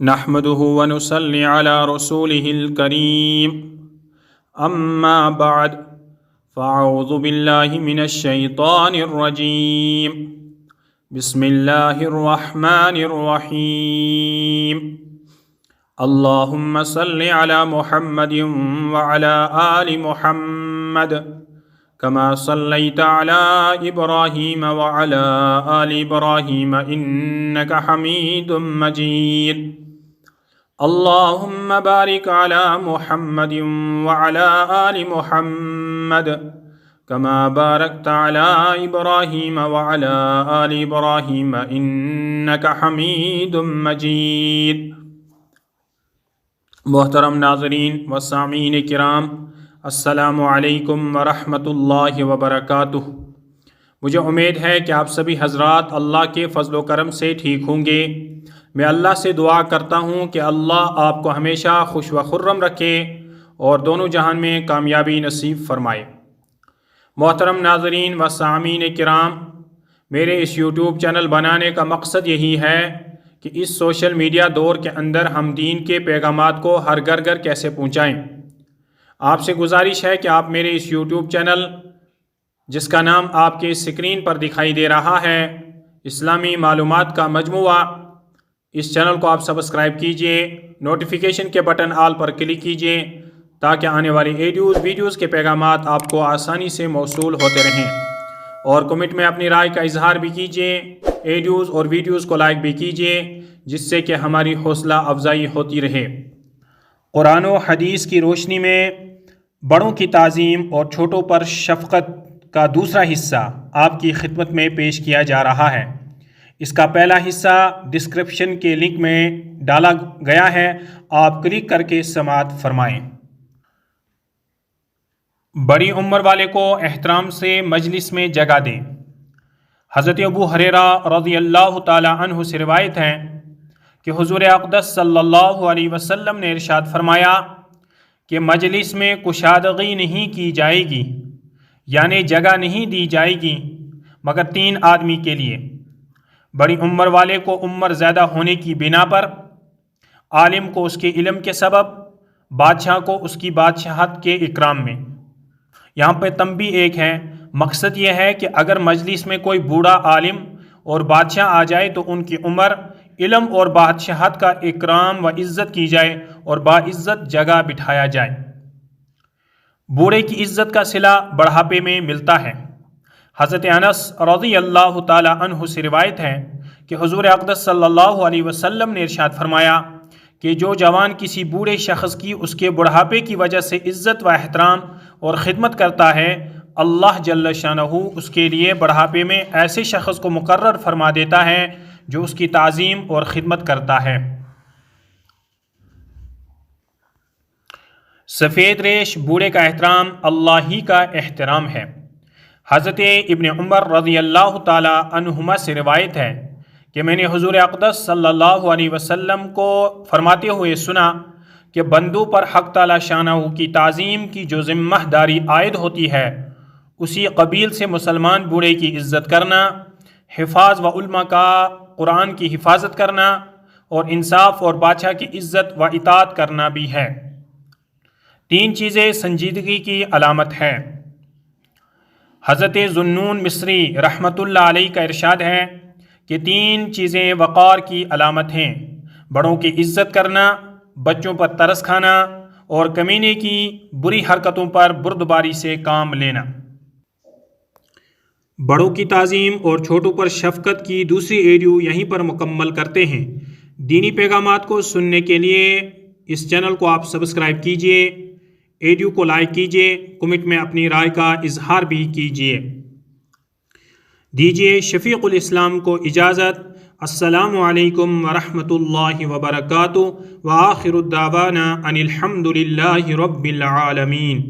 نحمده ونصلي على رسوله الكريم أما بعد فأعوذ بالله من الشيطان الرجيم بسم الله الرحمن الرحيم اللهم صل على محمد وعلى آل محمد كما صليت على إبراهيم وعلى آل إبراهيم إنك حميد مجيد اللهم بارك على محمد وعلى آل محمد كما باركت على إبراهيم وعلى آل إبراهيم إنك حميد مجيد۔ محترم ناظرین و سامعین کرام، السلام علیکم ورحمۃ اللہ وبرکاتہ۔ مجھے امید ہے کہ آپ سبھی حضرات اللہ کے فضل و کرم سے ٹھیک ہوں گے۔ میں اللہ سے دعا کرتا ہوں کہ اللہ آپ کو ہمیشہ خوش و خرم رکھے اور دونوں جہان میں کامیابی نصیب فرمائے۔ محترم ناظرین و سامعین کرام، میرے اس یوٹیوب چینل بنانے کا مقصد یہی ہے کہ اس سوشل میڈیا دور کے اندر ہم دین کے پیغامات کو ہر گھر گھر کیسے پہنچائیں۔ آپ سے گزارش ہے کہ آپ میرے اس یوٹیوب چینل جس کا نام آپ کے اسکرین پر دکھائی دے رہا ہے، اسلامی معلومات کا مجموعہ، اس چینل کو آپ سبسکرائب کیجئے، نوٹیفیکیشن کے بٹن آل پر کلک کیجئے تاکہ آنے والی ویڈیوز کے پیغامات آپ کو آسانی سے موصول ہوتے رہیں، اور کمنٹ میں اپنی رائے کا اظہار بھی کیجئے، اور ویڈیوز کو لائک بھی کیجئے جس سے کہ ہماری حوصلہ افزائی ہوتی رہے۔ قرآن و حدیث کی روشنی میں بڑوں کی تعظیم اور چھوٹوں پر شفقت کا دوسرا حصہ آپ کی خدمت میں پیش کیا جا رہا ہے۔ اس کا پہلا حصہ ڈسکرپشن کے لنک میں ڈالا گیا ہے، آپ کلک کر کے سماعت فرمائیں۔ بڑی عمر والے کو احترام سے مجلس میں جگہ دیں۔ حضرت ابو ہریرہ رضی اللہ تعالی عنہ سے روایت ہے کہ حضور اقدس صلی اللہ علیہ وسلم نے ارشاد فرمایا کہ مجلس میں کشادگی نہیں کی جائے گی، یعنی جگہ نہیں دی جائے گی، مگر 3 آدمی کے لیے: بڑی عمر والے کو عمر زیادہ ہونے کی بنا پر، عالم کو اس کے علم کے سبب، بادشاہ کو اس کی بادشاہت کے اکرام میں۔ یہاں پہ تنبیہ ایک ہے، مقصد یہ ہے کہ اگر مجلس میں کوئی بوڑھا عالم اور بادشاہ آ جائے تو ان کی عمر، علم اور بادشاہت کا اکرام و عزت کی جائے اور باعزت جگہ بٹھایا جائے۔ بوڑھے کی عزت کا صلہ بڑھاپے میں ملتا ہے۔ حضرت انس رضی اللہ تعالی عنہ سے روایت ہے کہ حضور اقدس صلی اللہ علیہ وسلم نے ارشاد فرمایا کہ جو جوان کسی بوڑھے شخص کی اس کے بڑھاپے کی وجہ سے عزت و احترام اور خدمت کرتا ہے، اللہ جل شانہ اس کے لیے بڑھاپے میں ایسے شخص کو مقرر فرما دیتا ہے جو اس کی تعظیم اور خدمت کرتا ہے۔ سفید ریش بوڑھے کا احترام اللہ ہی کا احترام ہے۔ حضرت ابن عمر رضی اللہ تعالی عنہما سے روایت ہے کہ میں نے حضور اقدس صلی اللہ علیہ وسلم کو فرماتے ہوئے سنا کہ بندوں پر حق تعالی شانہ کی تعظیم کی جو ذمہ داری عائد ہوتی ہے، اسی قبیل سے مسلمان بوڑھے کی عزت کرنا، حفاظ و علماء کا قرآن کی حفاظت کرنا، اور انصاف اور بادشاہ کی عزت و اطاعت کرنا بھی ہے۔ 3 چیزیں سنجیدگی کی علامت ہے۔ حضرت ذوالنون مصری رحمۃ اللہ علیہ کا ارشاد ہے کہ 3 چیزیں وقار کی علامت ہیں: بڑوں کی عزت کرنا، بچوں پر ترس کھانا، اور کمینے کی بری حرکتوں پر بردباری سے کام لینا۔ بڑوں کی تعظیم اور چھوٹوں پر شفقت کی دوسری ویڈیو یہیں پر مکمل کرتے ہیں۔ دینی پیغامات کو سننے کے لیے اس چینل کو آپ سبسکرائب کیجئے، ویڈیو کو لائک کیجئے، کمنٹ میں اپنی رائے کا اظہار بھی کیجئے۔ دیجئے شفیق الاسلام کو اجازت۔ السلام علیکم ورحمۃ اللہ وبرکاتہ، وآخر الدعوانا ان الحمد للہ رب العالمین۔